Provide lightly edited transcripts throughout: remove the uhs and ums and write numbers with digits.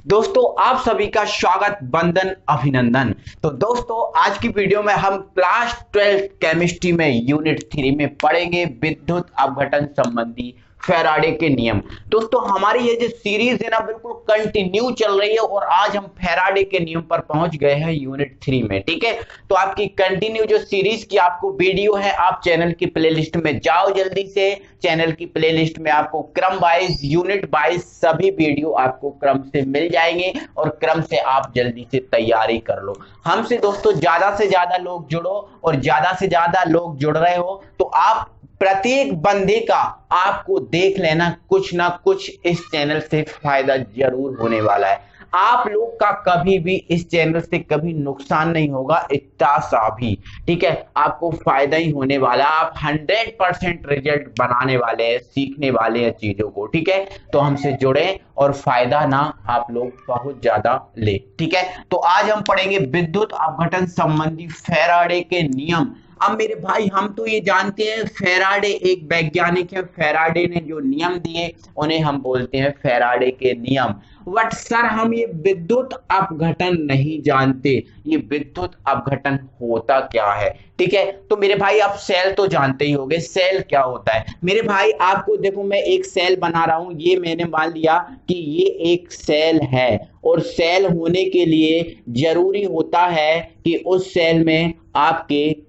दोस्तों आप सभी का स्वागत, वंदन, अभिनंदन। तो दोस्तों आज की वीडियो में हम क्लास 12 केमिस्ट्री में यूनिट 3 में पढ़ेंगे विद्युत अपघटन संबंधी फैराडे के नियम। दोस्तों हमारी ये जो सीरीज है ना बिल्कुल कंटिन्यू चल रही है और आज हम फैराडे के नियम पर पहुंच गए हैं यूनिट 3 में। ठीक है, तो आपकी कंटिन्यू जो सीरीज की आपको वीडियो है, आप चैनल की प्लेलिस्ट में जाओ जल्दी से। चैनल की प्लेलिस्ट में आपको क्रम वाइज यूनिट वाइज सभी वीडियो आपको क्रम से मिल जाएंगे और क्रम से आप जल्दी से तैयारी कर लो। हमसे दोस्तों ज्यादा से ज्यादा लोग जुड़ो और ज्यादा से ज्यादा लोग जुड़ रहे हो तो आप प्रत्येक बंदे का आपको देख लेना कुछ ना कुछ इस चैनल से फायदा जरूर होने वाला है। आप लोग का कभी भी इस चैनल से कभी नुकसान नहीं होगा, इतना सा भी। ठीक है, आपको फायदा ही होने वाला। आप 100% रिजल्ट बनाने वाले हैं, सीखने वाले हैं चीजों को। ठीक है, तो हमसे जुड़े और फायदा ना आप लोग बहुत ज्यादा ले। ठीक है, तो आज हम पढ़ेंगे विद्युत अपघटन संबंधी फैराडे के नियम। अब मेरे भाई हम तो ये जानते हैं फैराडे एक वैज्ञानिक है, फैराडे ने जो नियम दिए उन्हें हम बोलते हैं फैराडे के नियम। बट सर हम ये विद्युत अपघटन नहीं जानते, ये विद्युत अपघटन होता क्या है। ठीक है, तो मेरे भाई आप सेल तो जानते ही होंगे, सेल क्या होता है। मेरे भाई आपको देखो, मैं एक सेल बना रहा हूं, ये मैंने मान लिया कि ये एक सेल है और सेल होने के लिए जरूरी होता है कि उस सेल में आपके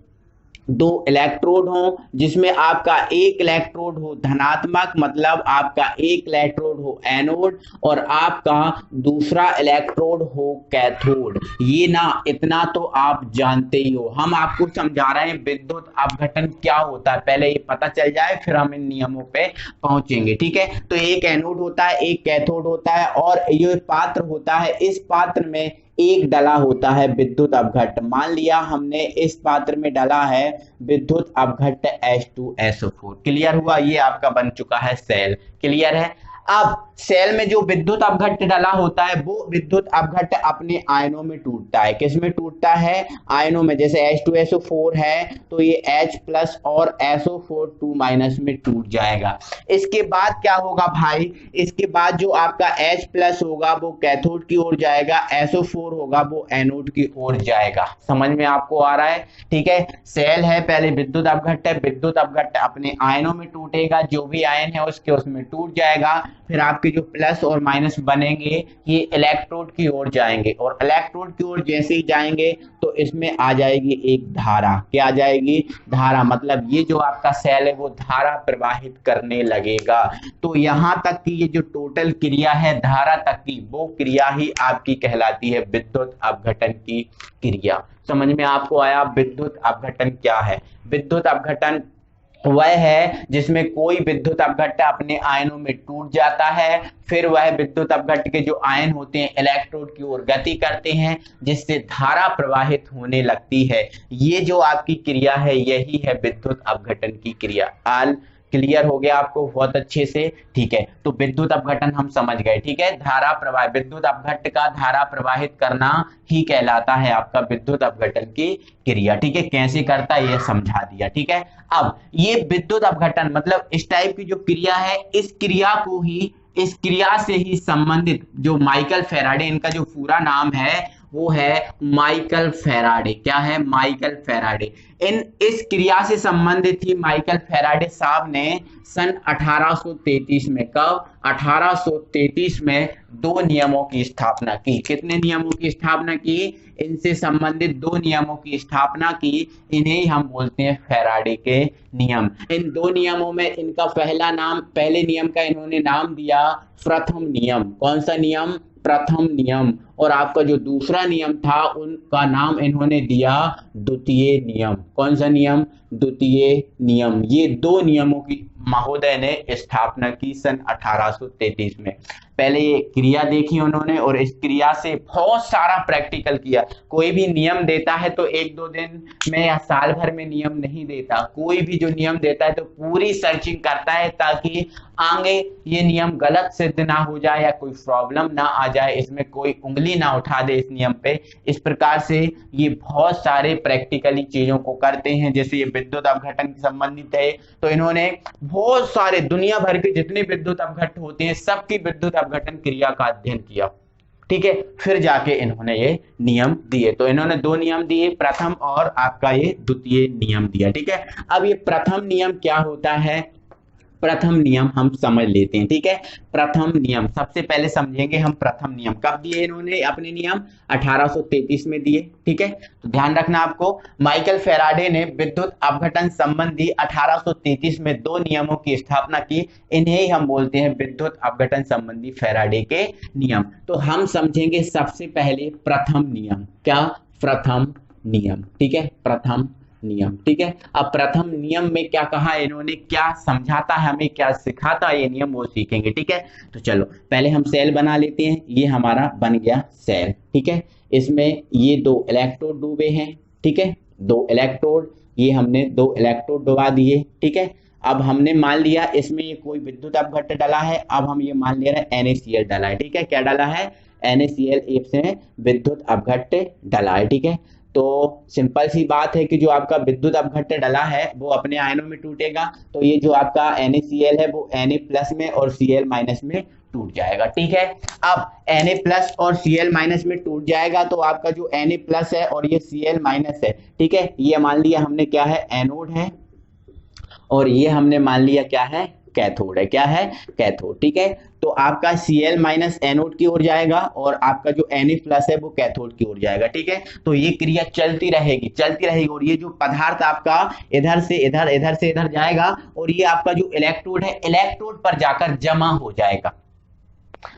दो इलेक्ट्रोड हो, जिसमें आपका एक इलेक्ट्रोड हो धनात्मक, मतलब आपका एक इलेक्ट्रोड हो एनोड और आपका दूसरा इलेक्ट्रोड हो कैथोड। ये ना इतना तो आप जानते ही हो। हम आपको समझा रहे हैं विद्युत अपघटन क्या होता है, पहले ये पता चल जाए फिर हम इन नियमों पे पहुंचेंगे। ठीक है, तो एक एनोड होता है, एक कैथोड होता है और ये पात्र होता है, इस पात्र में एक डला होता है विद्युत अपघट्ट। मान लिया हमने इस पात्र में डाला है विद्युत अपघट्ट H2SO4। क्लियर हुआ, ये आपका बन चुका है सेल। क्लियर है। अब सेल में जो विद्युत अपघट्ट डाला होता है वो विद्युत अपघट्ट अपने आयनों में टूटता है। किस में टूटता है? आयनों में। जैसे H2SO4 है तो ये H प्लस और SO4 2 माइनस में टूट जाएगा। इसके बाद क्या होगा भाई, इसके बाद जो आपका H प्लस होगा वो कैथोड की ओर जाएगा, SO4 होगा वो एनोड की ओर जाएगा। समझ में आपको आ रहा है? ठीक है, सेल है, पहले विद्युत अपघट्ट है, विद्युत अपघट्ट अपने आयनों में टूटेगा, जो भी आयन है उसके उसमें टूट जाएगा। फिर आपके जो प्लस और माइनस बनेंगे ये इलेक्ट्रोड की ओर जाएंगे और इलेक्ट्रोड की ओर जैसे ही जाएंगे तो इसमें आ जाएगी एक धारा। क्या आ जाएगी? धारा। मतलब ये जो आपका सेल है वो धारा प्रवाहित करने लगेगा। तो यहां तक की ये जो टोटल क्रिया है धारा तक की, वो क्रिया ही आपकी कहलाती है विद्युत अपघटन की क्रिया। समझ में आपको आया विद्युत अपघटन क्या है? विद्युत अपघटन वह है जिसमें कोई विद्युत अपघट्ट अपने आयनों में टूट जाता है, फिर वह विद्युत अपघट्ट के जो आयन होते हैं इलेक्ट्रोड की ओर गति करते हैं जिससे धारा प्रवाहित होने लगती है। ये जो आपकी क्रिया है यही है विद्युत अपघटन की क्रिया। आल क्लियर हो गया आपको बहुत अच्छे से? ठीक है, तो विद्युत अपघटन हम समझ गए। ठीक है, धारा प्रवाह, विद्युत अपघट्ट का धारा प्रवाहित करना ही कहलाता है आपका विद्युत अपघटन की क्रिया। ठीक है, कैसे करता है ये समझा दिया। ठीक है, अब ये विद्युत अपघटन मतलब इस टाइप की जो क्रिया है, इस क्रिया को ही, इस क्रिया से ही संबंधित जो माइकल फैराडे, इनका जो पूरा नाम है वो है माइकल फैराडे। क्या है? Michael Faraday. इस क्रिया से संबंधित ही माइकल फैराडे साहब ने सन 1833 में, कब? 1833 में दो नियमों की स्थापना की। कितने नियमों की स्थापना की? इनसे संबंधित दो नियमों की स्थापना की। इन्हें हम बोलते हैं फैराडे के नियम। इन दो नियमों में इनका पहला नाम, पहले नियम का इन्होंने नाम दिया प्रथम नियम। कौन सा नियम? प्रथम नियम। और आपका जो दूसरा नियम था उनका नाम इन्होंने दिया द्वितीय नियम। कौन सा नियम? द्वितीय नियम। ये दो नियमों की महोदय ने स्थापना की सन 1833 में। पहले ये क्रिया देखी उन्होंने और इस क्रिया से बहुत सारा प्रैक्टिकल किया। कोई भी नियम देता है तो एक दो दिन में या साल भर में नियम नहीं देता। कोई भी जो नियम देता है तो पूरी सर्चिंग करता है ताकि आगे ये नियम गलत सिद्ध ना हो जाए या कोई प्रॉब्लम ना आ जाए, इसमें कोई उंगली ना उठा दे इस नियम पे। इस प्रकार से ये बहुत सारे प्रैक्टिकली चीजों को करते हैं। जैसे ये विद्युत अपघटन से संबंधित है तो इन्होंने बहुत सारे दुनिया भर के जितने विद्युत अपघट्ट होते हैं सबकी विद्युत अपघटन क्रिया का अध्ययन किया। ठीक है, फिर जाके इन्होंने ये नियम दिए। तो इन्होंने दो नियम दिए, प्रथम और आपका ये द्वितीय नियम दिया। ठीक है, अब ये प्रथम नियम क्या होता है, प्रथम नियम हम समझ लेते हैं। ठीक है, प्रथम नियम सबसे पहले समझेंगे हम। प्रथम नियम कब दिए इन्होंने अपने नियम? 1833 में दिए। ठीक है, तो ध्यान रखना आपको, माइकल फैराडे ने विद्युत अपघटन संबंधी 1833 में दो नियमों की स्थापना की। इन्हें ही हम बोलते हैं विद्युत अपघटन संबंधी फैराडे के नियम। तो हम समझेंगे सबसे पहले प्रथम नियम। क्या? प्रथम नियम। ठीक है, प्रथम नियम। ठीक है, अब प्रथम नियम में क्या कहा इन्होंने, क्या समझाता है हमें, क्या सिखाता है ये नियम, वो सीखेंगे। ठीक है, तो चलो पहले हम सेल बना लेते हैं। ये हमारा बन गया सेल। ठीक है, इसमें ये दो इलेक्ट्रोड डूबे हैं। ठीक है, दो इलेक्ट्रोड, ये हमने दो इलेक्ट्रोड डुबा दिए। ठीक है, अब हमने मान लिया इसमें ये कोई विद्युत अपघट्ट डाला है। अब हम ये मान ले रहे हैं NaCl डाला है। ठीक है, क्या डाला है? NaCl इसमें विद्युत अपघट्ट डाला है। ठीक है, तो सिंपल सी बात है कि जो आपका विद्युत अपघट्ट डला है वो अपने आयनों में टूटेगा। तो ये जो आपका NaCl है वो Na+ में और Cl- में टूट जाएगा। ठीक है, अब Na+ और Cl- में टूट जाएगा तो आपका जो Na+ है और ये Cl- है। ठीक है, ये मान लिया हमने क्या है, एनोड है, और ये हमने मान लिया क्या है, कैथोड है। क्या है? कैथोड। ठीक है, तो आपका Cl- एनोड की ओर जाएगा और आपका जो Na+ है वो कैथोड की ओर जाएगा। ठीक है, तो ये क्रिया चलती रहेगी, चलती रहेगी, और ये जो पदार्थ आपका इधर से इधर, इधर से इधर जाएगा, और ये आपका जो इलेक्ट्रोड है, इलेक्ट्रोड पर जाकर जमा हो जाएगा।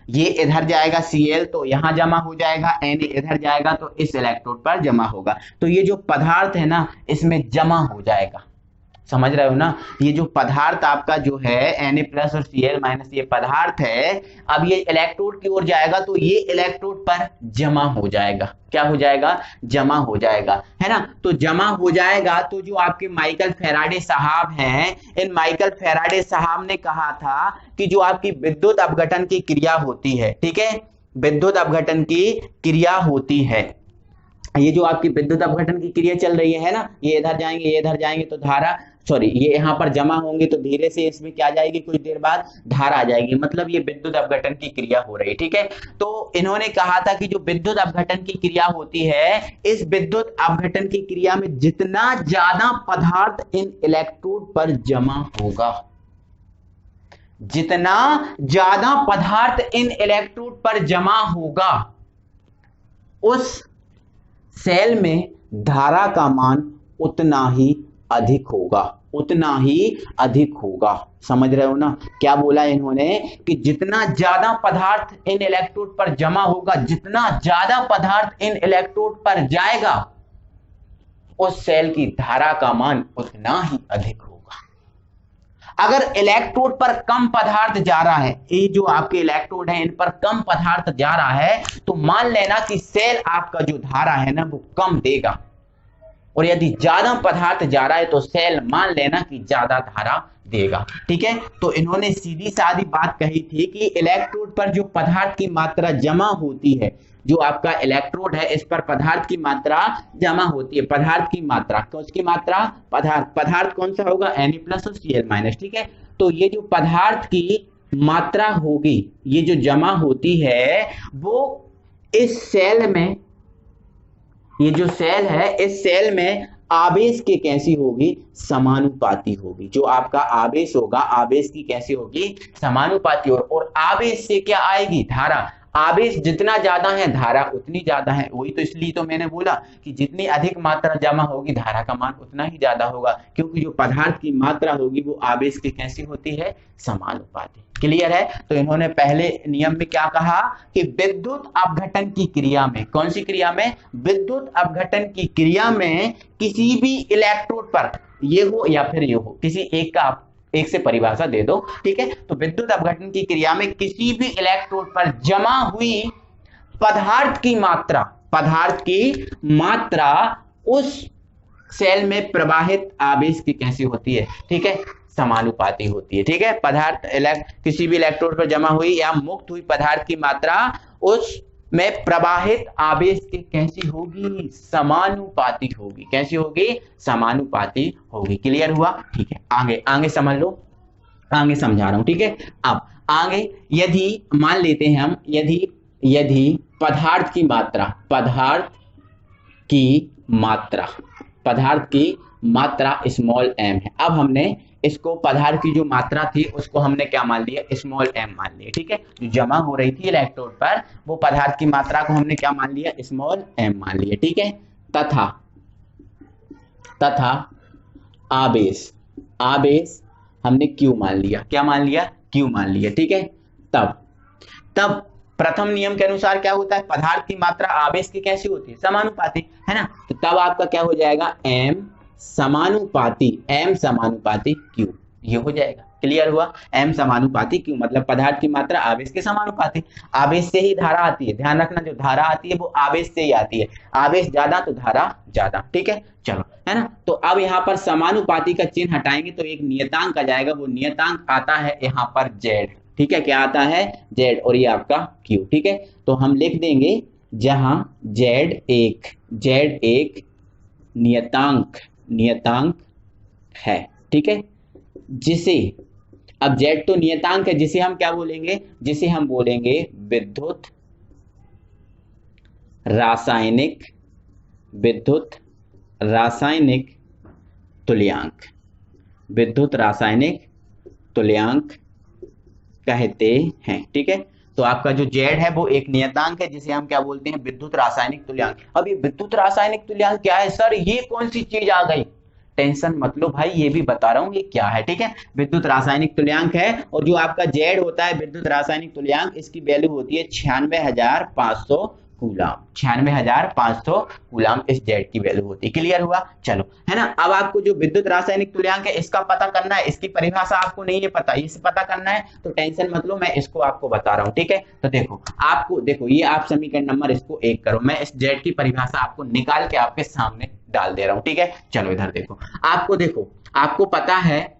ये इधर जाएगा Cl, तो यहां जमा हो जाएगा, Na इधर जाएगा तो इस इलेक्ट्रोड पर जमा होगा। तो ये जो पदार्थ है ना, इसमें जमा हो जाएगा। समझ रहे हो ना, ये जो पदार्थ आपका जो है Na+ और Cl- ये पदार्थ है, अब ये इलेक्ट्रोड की ओर जाएगा तो ये इलेक्ट्रोड पर जमा हो जाएगा। क्या हो जाएगा? जमा हो जाएगा, है ना। तो जमा हो जाएगा, तो जो आपके माइकल फैराडे साहब हैं, इन माइकल फैराडे साहब ने कहा था कि जो आपकी विद्युत अपघटन की क्रिया होती है, ठीक है, विद्युत अपघटन की क्रिया होती है, ये जो आपकी विद्युत अपघटन की क्रिया चल रही है ना, ये इधर जाएंगे, ये इधर जाएंगे, तो धारा, सॉरी, ये यहाँ पर जमा होंगे तो धीरे से इसमें क्या आ जाएगी, कुछ देर बाद धारा आ जाएगी, मतलब ये विद्युत अपघटन की क्रिया हो रही है। ठीक है, तो इन्होंने कहा था कि जो विद्युत अपघटन की क्रिया होती है, इस विद्युत अपघटन की क्रिया में जितना ज्यादा पदार्थ इन इलेक्ट्रोड पर जमा होगा, जितना ज्यादा पदार्थ इन इलेक्ट्रोड पर जमा होगा, उस सेल में धारा का मान उतना ही अधिक होगा, उतना ही अधिक होगा। समझ रहे हो ना, क्या बोला इन्होंने कि जितना ज्यादा पदार्थ इन इलेक्ट्रोड पर जमा होगा, जितना ज्यादा पदार्थ इन इलेक्ट्रोड पर जाएगा, उस सेल की धारा का मान उतना ही अधिक होगा। अगर इलेक्ट्रोड पर कम पदार्थ जा रहा है, ये जो आपके इलेक्ट्रोड है इन पर कम पदार्थ जा रहा है, तो मान लेना कि सेल आपका जो धारा है ना वो कम देगा, और यदि ज्यादा पदार्थ जा रहा है तो सेल मान लेना कि ज्यादा धारा देगा। ठीक है, तो इन्होंने सीधी सादी बात कही थी कि इलेक्ट्रोड पर जो पदार्थ की मात्रा जमा होती है, जो आपका इलेक्ट्रोड है इस पर पदार्थ की मात्रा जमा होती है, पदार्थ की मात्रा, उसकी मात्रा, पदार्थ कौन सा होगा, Na+ और Cl-। ठीक है, तो ये जो पदार्थ की मात्रा होगी, ये जो जमा होती है, वो इस सेल में, ये जो सेल है, इस सेल में आवेश की कैसी होगी, समानुपाती होगी। जो आपका आवेश होगा, आवेश की कैसी होगी, समानुपाती, और आवेश से क्या आएगी, धारा। आवेश जितना ज्यादा है धारा उतनी ज्यादा है, वही तो, इसलिए तो मैंने बोला कि जितनी अधिक मात्रा जमा होगी धारा का मान उतना ही ज्यादा होगा, क्योंकि जो पदार्थ की मात्रा होगी वो आवेश की कैसी होती है, समानुपाती। क्लियर है। तो इन्होंने पहले नियम में क्या कहा कि विद्युत अपघटन की क्रिया में, कौन सी क्रिया में, विद्युत अपघटन की क्रिया में किसी भी इलेक्ट्रोड पर, ये हो या फिर ये हो, किसी एक का एक से परिभाषा दे दो। ठीक है, तो विद्युत अपघटन की क्रिया में किसी भी इलेक्ट्रोड पर जमा हुई पदार्थ की मात्रा, पदार्थ की मात्रा उस सेल में प्रवाहित आवेश की कैसी होती है, ठीक है, समानुपाती होती है। ठीक है, पदार्थ किसी भी इलेक्ट्रोड पर जमा हुई या मुक्त हुई पदार्थ की मात्रा उस में प्रवाहित आवेश की कैसी होगी, समानुपाती होगी। कैसी होगी, समानुपाती होगी। क्लियर हुआ। ठीक है, आगे आगे समझ लो, आगे समझा रहा हूं। ठीक है, अब आगे यदि मान लेते हैं हम, यदि यदि पदार्थ की मात्रा, की मात्रा पदार्थ की मात्रा स्मॉल एम है। अब हमने इसको पदार्थ की जो मात्रा थी उसको हमने क्या मान लिया, स्मॉल एम मान लिया। ठीक है, जो जमा हो रही थी इलेक्ट्रोड पर वो पदार्थ की मात्रा को हमने क्या मान लिया, स्मॉल एम मान लिया। ठीक है, तथा तथा आवेश, आवेश हमने क्यू मान लिया। क्या मान लिया, क्यू मान लिया। ठीक है, तब तब प्रथम नियम के अनुसार क्या होता है, पदार्थ की मात्रा आवेश की कैसी होती है, समानुपाती, है ना। तो तब आपका क्या हो जाएगा, एम समानुपाती क्यू, ये हो जाएगा। क्लियर हुआ, एम समानुपाती क्यू मतलब पदार्थ की मात्रा आवेश के समानुपाती। आवेश से ही धारा आती है, ध्यान रखना, जो धारा आती है वो आवेश से ही आती है, आवेश ज्यादा तो धारा ज्यादा। ठीक है, चलो, है ना। तो अब यहाँ पर समानुपाती का चिन्ह हटाएंगे तो एक नियतांक आ जाएगा, वो नियतांक आता है यहाँ पर जेड। ठीक है, क्या आता है, जेड, और ये आपका क्यू। ठीक है, तो हम लिख देंगे जहां जेड एक नियतांक है। ठीक है, जिसे, अब जेड तो नियतांक है, जिसे हम क्या बोलेंगे, जिसे हम बोलेंगे विद्युत रासायनिक विद्युत रासायनिक तुल्यांक, विद्युत रासायनिक तुल्यांक कहते हैं। ठीक है, तो आपका जो जेड है वो एक नियतांक है जिसे हम क्या बोलते हैं, विद्युत रासायनिक तुल्यांक। अब ये विद्युत रासायनिक तुल्यांक क्या है सर, ये कौन सी चीज आ गई, टेंशन मत लो भाई, ये भी बता रहा हूं ये क्या है। ठीक है, विद्युत रासायनिक तुल्यांक है, और जो आपका जेड होता है विद्युत रासायनिक तुल्यांक, इसकी वैल्यू होती है 96,500 कूलाम। 96,500 कूलाम इस जेड की वैल्यू होती है। क्लियर हुआ, चलो, है ना। अब आपको जो विद्युत रासायनिक तुल्यांक है इसका पता करना है, इसकी परिभाषा आपको नहीं है पता, इसे पता करना है तो टेंशन मत लो, मैं इसको आपको बता रहा हूं। ठीक है, तो देखो, आपको देखो, ये आप समीकरण नंबर इसको 1 करो, मैं इस जेड की परिभाषा आपको निकाल के आपके सामने डाल दे रहा हूं। ठीक है, चलो इधर देखो, आपको देखो, आपको पता है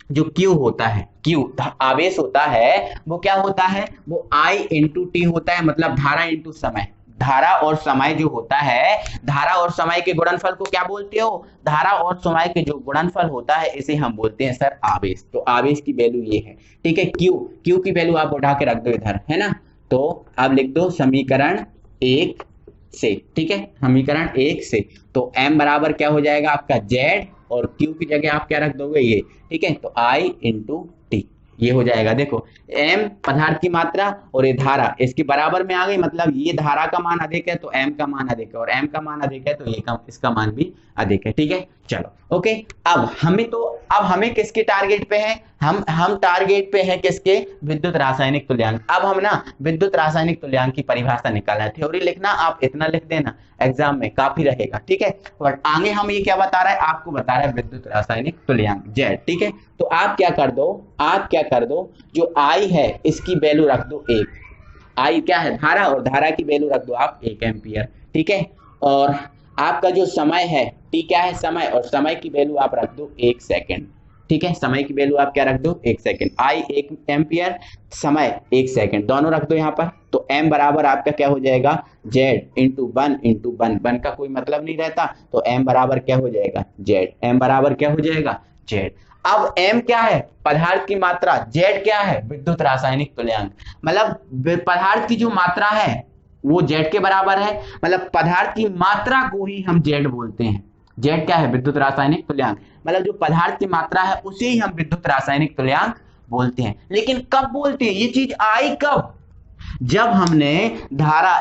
जो Q होता है, Q आवेश होता है, वो क्या होता है, वो I इंटू टी होता है, मतलब धारा इंटू समय। धारा और समय जो होता है, धारा और समय के गुणनफल को क्या बोलते हो, धारा और समय के जो गुणनफल होता है इसे हम बोलते हैं सर आवेश। तो आवेश की वैल्यू ये है। ठीक है, क्यू की वैल्यू आप उठा के रख दो इधर, है ना। तो आप लिख दो समीकरण 1 से। ठीक है, समीकरण 1 से, तो m बराबर क्या हो जाएगा आपका z, और q की जगह आप क्या रख दोगे, ये। ठीक है, तो I इंटू टी, ये हो जाएगा। देखो, m पदार्थ की मात्रा और ये धारा इसके बराबर में आ गई, मतलब ये धारा का मान अधिक है तो m का मान अधिक है, और m का मान अधिक है तो ये इसका मान भी अधिक है। ठीक है, चलो ओके। अब हमें किसके टारगेट पे है, हम टारगेट पे हैं किसके, विद्युत रासायनिक तुल्यांक। अब हम ना विद्युत रासायनिक तुल्यांक की परिभाषा निकालना है, थ्योरी लिखना आप इतना लिख देना, एग्जाम में काफी रहेगा। ठीक है, और आगे हम ये क्या बता रहा है, आपको बता रहा है विद्युत रासायनिक तुल्यांक जेड। ठीक है, तो आप क्या कर दो, जो आई है इसकी वैल्यू रख दो 1। आई क्या है, धारा, और धारा की वैल्यू रख दो आप 1 एम्पियर। ठीक है, और आपका जो समय है, टी क्या है, समय, और समय की वैल्यू आप रख दो 1 सेकेंड। ठीक है, समय की वैल्यू आप क्या रख दो, 1 सेकेंड। आई 1 एम्पियर, समय 1 सेकेंड, दोनों रख दो यहाँ पर। तो m बराबर आपका क्या हो जाएगा, z इंटू वन का कोई मतलब नहीं रहता, तो m बराबर क्या हो जाएगा, z। m बराबर क्या हो जाएगा, z। अब m क्या है, पदार्थ की मात्रा, z क्या है, विद्युत रासायनिक तुल्यांक। मतलब पदार्थ की जो मात्रा है वो z के बराबर है, मतलब पदार्थ की मात्रा को ही हम z बोलते हैं। z क्या है, विद्युत रासायनिक तुल्यांक, मतलब जो पदार्थ की मात्रा है उसे ही हम विद्युत रासायनिक तुल्यांक बोलते हैं। लेकिन कब बोलते हैं, ये चीज आई कब, जब हमने धारा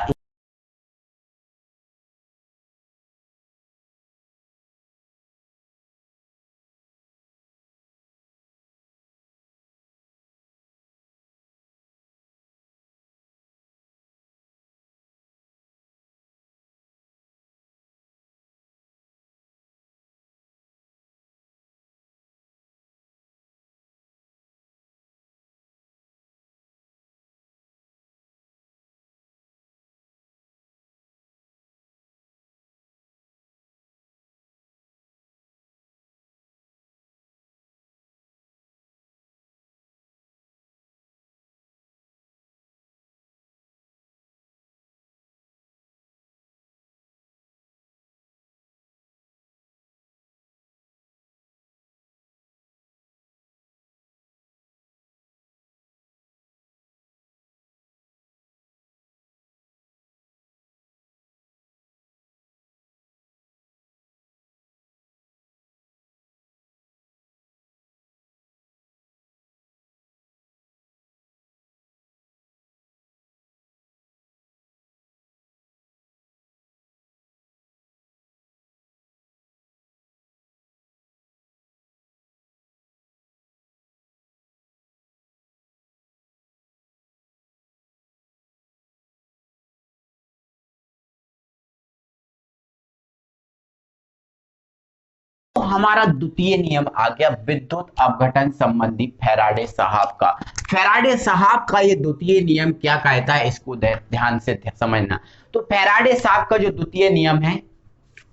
हमारा द्वितीय नियम आ गया विद्युत अपघटन संबंधी फैराडे साहब का। फैराडे साहब का ये द्वितीय नियम क्या कहता है, इसको ध्यान से समझना। तो फैराडे साहब का जो द्वितीय नियम है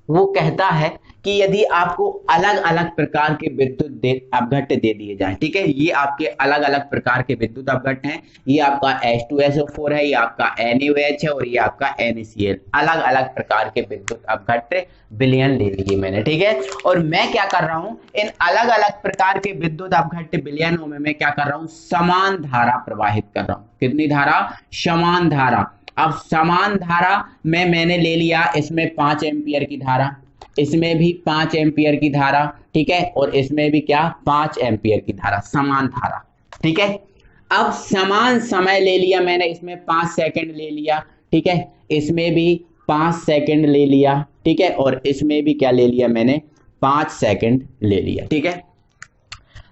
वो कहता है कि यदि आपको अलग अलग प्रकार के विद्युत अपघट्य दे दिए जाएं, ठीक है, ये आपके अलग अलग प्रकार के विद्युत अपघट्य हैं, ये आपका H2SO4 है, ये आपका NaOH है और ये आपका NaCl, अलग अलग प्रकार के विद्युत अपघट्य विलयन ले लिए मैंने, ठीक है। और मैं क्या कर रहा हूं, इन अलग अलग प्रकार के विद्युत अपघट्य विलयनों में मैं क्या कर रहा हूं, समान धारा प्रवाहित कर रहा हूं। कितनी धारा, समान धारा। अब समान धारा में मैंने ले लिया, इसमें 5 एम्पियर की धारा, इसमें भी 5 एम्पियर की धारा, ठीक है, और इसमें भी क्या 5 एम्पियर की धारा, समान धारा, ठीक है। अब समान समय ले लिया मैंने, इसमें 5 सेकंड ले लिया, ठीक है, इसमें भी 5 सेकंड ले लिया, ठीक है, और इसमें भी क्या ले लिया मैंने, 5 सेकंड ले लिया, ठीक है।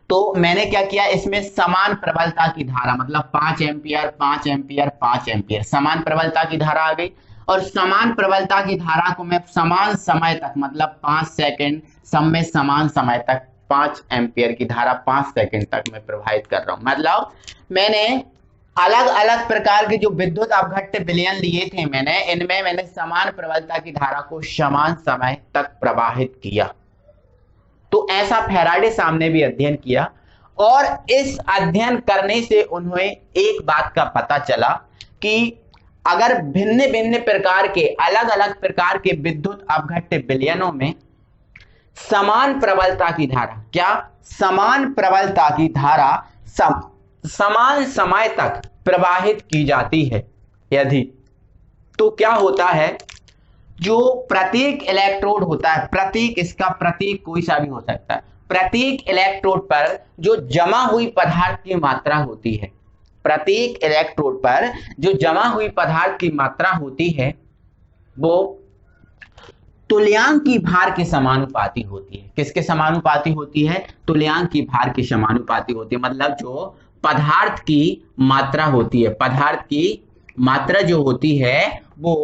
तो मैंने क्या किया, इसमें समान प्रबलता की धारा, मतलब 5 एम्पियर 5 एम्पियर 5 एम्पियर समान प्रबलता की धारा आ गई। और समान प्रबलता की धारा को मैं समान समय तक, मतलब 5 सेकंड सब में समान समय तक 5 एम्पियर की धारा 5 सेकंड तक मैं प्रवाहित कर रहा हूं। मतलब मैंने अलग अलग प्रकार के जो विद्युत अपघट्य विलयन लिए थे मैंने, इनमें मैंने समान प्रबलता की धारा को समान समय तक प्रवाहित किया। तो ऐसा फैराडे साहब ने भी अध्ययन किया और इस अध्ययन करने से उन्हें एक बात का पता चला कि अगर भिन्न भिन्न प्रकार के अलग अलग प्रकार के विद्युत अपघट्य विलयनों में समान प्रबलता की धारा, क्या समान प्रबलता की धारा समान समय तक प्रवाहित की जाती है यदि, तो क्या होता है, जो प्रत्येक इलेक्ट्रोड होता है, प्रत्येक, इसका प्रतीक कोई सा भी हो सकता है, प्रत्येक इलेक्ट्रोड पर जो जमा हुई पदार्थ की मात्रा होती है, प्रत्येक इलेक्ट्रोड पर जो जमा हुई पदार्थ की मात्रा होती है वो तुल्यांक की भार के समानुपाती होती है। किसके समानुपाती होती है, तुल्यांक की भार के समानुपाती होती है। मतलब जो पदार्थ की मात्रा होती है, पदार्थ की मात्रा जो होती है वो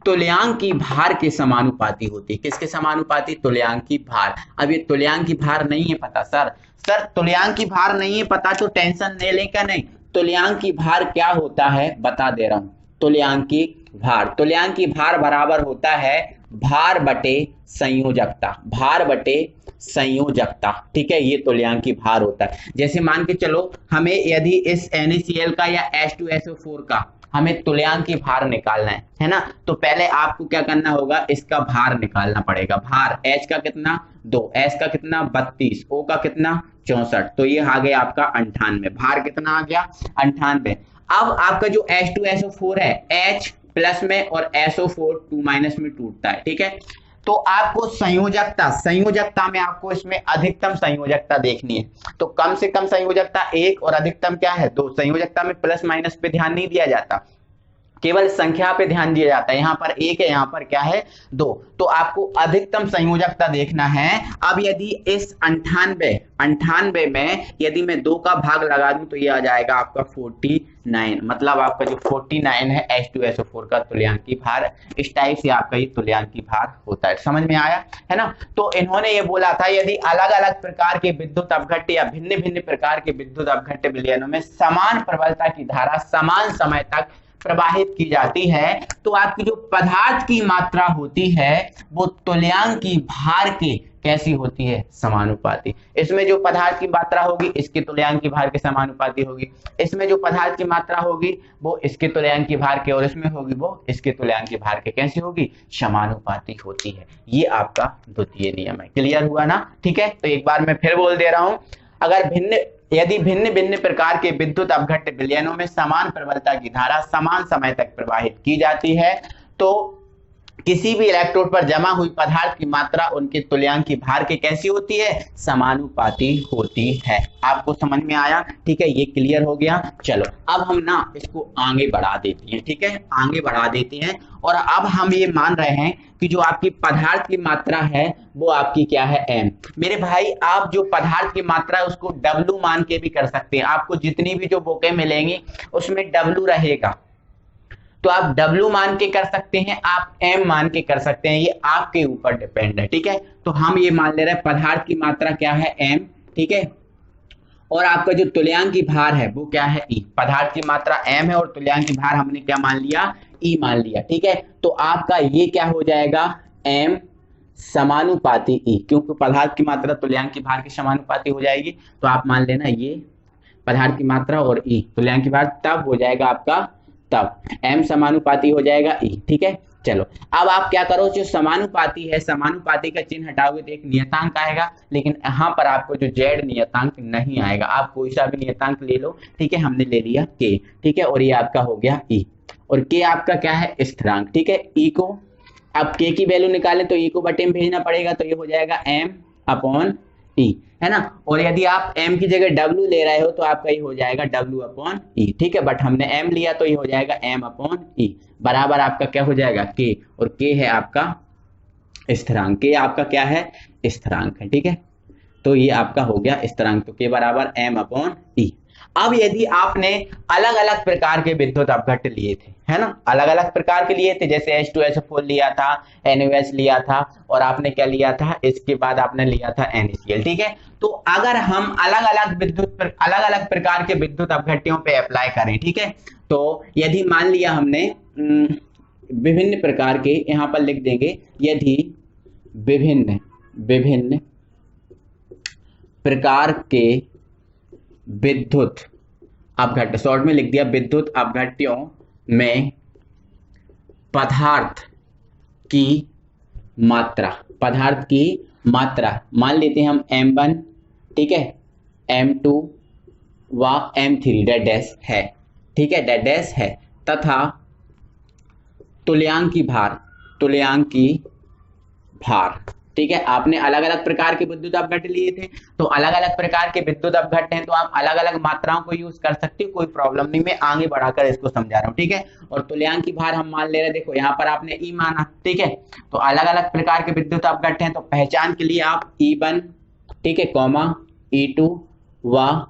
तुल्यांक की भार के समानुपाती होती है। किसके समानुपाती, तुल्यांक की भार। अब ये तुल्यांक की भार नहीं है पता सर तुल्यांक की भार नहीं है पता तो टेंशन ले लें क्या, नहीं, तुल्यांक की भार क्या होता है बता दे रहा हूं। तुल्यांक की भार बराबर होता है भार बटे संयोजकता, भार बटे संयोजकता, ठीक है, ये तुल्यांक की भार होता है। जैसे मान के चलो हमें यदि इस NaCl का या H2SO4 का हमें तुल्यांक की भार निकालना है ना, तो पहले आपको क्या करना होगा, इसका भार निकालना पड़ेगा। भार H का कितना 2, S का कितना 32, O का कितना 64, तो ये आ गया आपका 98, भार कितना आ गया 98। अब आपका जो H2SO4 है, H प्लस में और SO4 2 माइनस में टूटता है, ठीक है। तो आपको संयोजकता में आपको इसमें अधिकतम संयोजकता देखनी है, तो कम से कम संयोजकता 1 और अधिकतम क्या है 2। संयोजकता में प्लस माइनस पे ध्यान नहीं दिया जाता, केवल संख्या पे ध्यान दिया जाता है। यहाँ पर 1 है, यहाँ पर क्या है 2, तो आपको अधिकतम संयोजकता देखना है। अब यदि इस 98 में यदि मैं 2 का भाग लगा दूं तो ये आ जाएगा आपका 49, मतलब आपका जो 49 है H2SO4 का तुल्यांक की भार। इस टाइप से आपका ये तुल्यांक की भार होता है, समझ में आया है ना। तो इन्होंने ये बोला था यदि अलग अलग प्रकार के विद्युत अपघट्य या भिन्न भिन्न प्रकार के विद्युत अपघट्य विलयनों में समान प्रबलता की धारा समान समय तक प्रवाहित की जाती है, तो आपकी जो पदार्थ की मात्रा होती है वो तुल्यांक की भार के कैसी होती है, समानुपाती। इसमें जो पदार्थ की मात्रा होगी इसके तुल्यांक की भार के समानुपाती होगी, इसमें जो पदार्थ की मात्रा होगी वो इसके तुल्यांक की भार के, और इसमें होगी वो इसके तुल्यांक की भार के कैसी होगी, समानुपाती होती है। ये आपका द्वितीय नियम है। क्लियर हुआ ना, ठीक है। तो एक बार मैं फिर बोल दे रहा हूं, अगर यदि भिन्न भिन्न प्रकार के विद्युत अपघट्य विलयनों में समान प्रबलता की धारा समान समय तक प्रवाहित की जाती है, तो किसी भी इलेक्ट्रोड पर जमा हुई पदार्थ की मात्रा उनके तुल्यांक की भार के कैसी होती है, समानुपाती होती है। आपको समझ में आया, ठीक है, ये क्लियर हो गया। चलो अब हम ना इसको आगे बढ़ा देते हैं, ठीक है, आगे बढ़ा देते हैं। और अब हम ये मान रहे हैं कि जो आपकी पदार्थ की मात्रा है वो आपकी क्या है, m। मेरे भाई आप जो पदार्थ की मात्रा है उसको W मान के भी कर सकते हैं। आपको जितनी भी जो बुकें मिलेंगी उसमें W रहेगा, तो आप W मान के कर सकते हैं, आप M मान के कर सकते हैं, ये आपके ऊपर डिपेंड है। ठीक है, तो हम ये मान ले रहे हैं पदार्थ की मात्रा क्या है M, ठीक है, और आपका जो तुल्यांकी भार है वो क्या है E। पदार्थ की मात्रा M है और तुल्यांकी भार हमने क्या मान लिया, E मान लिया। ठीक है, तो आपका ये क्या हो जाएगा, M समानुपाती E, क्योंकि पदार्थ की मात्रा तुल्यांकी भार के समानुपाती हो जाएगी। तो आप मान लेना ये पदार्थ की मात्रा और E तुल्यांकी भार तब हो जाएगा आपका, तब M समानुपाती हो जाएगा E। ठीक है, चलो अब आप क्या करो, जो समानुपाती है, समानुपाती का चिन्ह हटाओगे तो एक नियतांक आएगा, लेकिन यहाँ पर आपको जो Z नियतांक नहीं आएगा। आप कोई सा भी नियतांक ले लो। ठीक है, हमने ले लिया K। ठीक है, और ये आपका हो गया E, और K आपका क्या है, स्थिरांक। ठीक है, E को अब K की वैल्यू निकालें तो E को बटे में भेजना पड़ेगा, तो ये हो जाएगा M अपॉन E, है ना। और यदि आप M की जगह W ले रहे हो तो आपका ये हो जाएगा W अपॉन E। ठीक है, बट हमने M लिया तो ये हो जाएगा M अपॉन E बराबर आपका क्या हो जाएगा K, और K है आपका स्थिरांक। K आपका क्या है, स्थिरांक है। ठीक है, तो ये आपका हो गया स्थिरांक, तो K बराबर M अपॉन E। अब यदि आपने अलग अलग प्रकार के विद्युत अपघट्ट लिए थे, है ना, अलग अलग प्रकार के लिए थे, जैसे H2SO4 लिया था, NaOH लिया था, और आपने क्या लिया था, इसके बाद आपने लिया था NaCl। ठीक है, तो अगर हम अलग अलग प्रकार के विद्युत अपघट्टियों पे अप्लाई करें, ठीक है, तो यदि मान लिया हमने विभिन्न प्रकार के, यहां पर लिख देंगे, यदि विभिन्न प्रकार के विद्युत अपघट्ट, शॉर्ट में लिख दिया, विद्युत अपघट्टियों में पदार्थ की मात्रा मान लेते हैं हम M1, ठीक है, M2 व M3 डैश है। ठीक है, डैश है, तथा तुल्यांकी भार। ठीक है, आपने अलग अलग प्रकार के विद्युत अपघट्ट लिए थे, तो अलग अलग प्रकार के विद्युत अपघट्ट हैं तो आप अलग अलग मात्राओं को यूज कर सकते हो, कोई प्रॉब्लम नहीं। मैं आगे बढ़ाकर इसको समझा रहा हूँ। ठीक है, और तुल्यांकी भार हम मान ले रहे, देखो यहाँ पर आपने E माना। ठीक है, तो अलग अलग प्रकार के विद्युत अपघट्ट हैं तो पहचान के लिए आप E1, ठीक है, कॉमा E2 व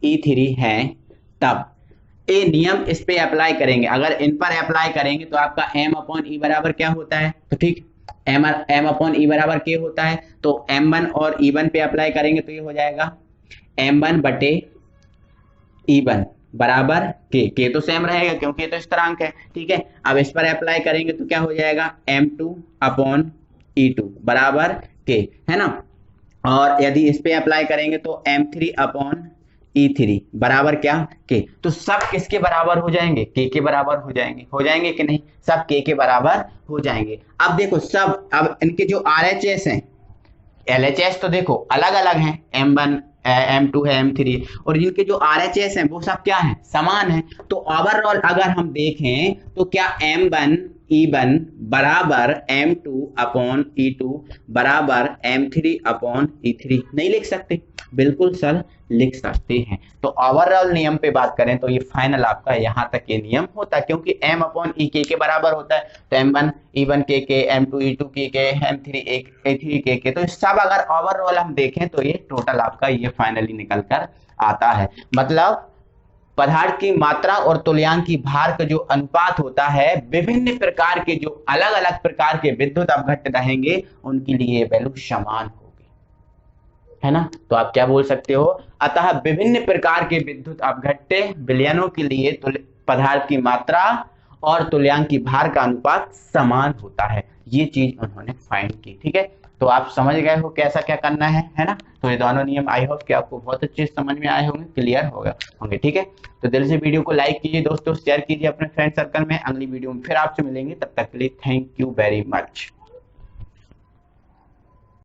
E3 हैं, तब ये नियम इस पे अप्लाई करेंगे। अगर इन पर अप्लाई करेंगे तो आपका M अपॉन E बराबर क्या होता है, तो ठीक, M अपॉन E बराबर K होता है, तो M1 और E1 पे अप्लाई करेंगे तो ये हो जाएगा M1 बटे E1 बराबर K तो सेम रहेगा क्योंकि ये तो स्थिरांक है। ठीक है, अब इस पर अप्लाई करेंगे तो क्या हो जाएगा, M2 अपॉन E2 बराबर K, है ना। और यदि इस पे अप्लाई करेंगे तो M3 अपॉन E3 बराबर क्या, K। तो सब किसके बराबर हो जाएंगे, K के बराबर हो जाएंगे कि नहीं, सब K के बराबर हो जाएंगे। अब देखो सब, अब इनके जो RHS हैं, LHS तो देखो अलग अलग हैं, M1 M2 है, M3, और जिनके जो RHS हैं वो सब क्या है, समान है। तो ओवरऑल अगर हम देखें तो क्या M1 E1 बराबर M2 अपॉन E2 बराबर M3 अपॉन E3 नहीं लिख सकते, बिल्कुल सर लिख सकते हैं। तो ओवरऑल नियम पे बात करें तो ये फाइनल आपका यहाँ तक ये नियम होता है, क्योंकि M अपॉन E K के बराबर होता है, तो M1 E1 K, M2 E2 K, M3 A3 K। तो सब अगर ओवरऑल हम देखें तो ये टोटल आपका ये फाइनली निकल कर आता है। मतलब पदार्थ की मात्रा और तुल्यांकी भार का जो अनुपात होता है, विभिन्न प्रकार के जो अलग अलग प्रकार के विद्युत अपघट्ट रहेंगे उनके लिए वैल्यू समान होगी, है ना। तो आप क्या बोल सकते हो, अतः विभिन्न प्रकार के विद्युत अपघट्ट विलयनों के लिए पदार्थ की मात्रा और तुल्यांकी भार का अनुपात समान होता है। ये चीज उन्होंने फाइंड की। ठीक है, तो आप समझ गए हो कैसा क्या करना है ना। तो ये दोनों नियम आई होप कि आपको बहुत अच्छे समझ में आए होंगे, क्लियर होंगे। ठीक है, तो दिल से वीडियो को लाइक कीजिए दोस्तों, शेयर कीजिए अपने फ्रेंड सर्कल में। अगली वीडियो में फिर आपसे मिलेंगे, तब तक के लिए थैंक यू वेरी मच।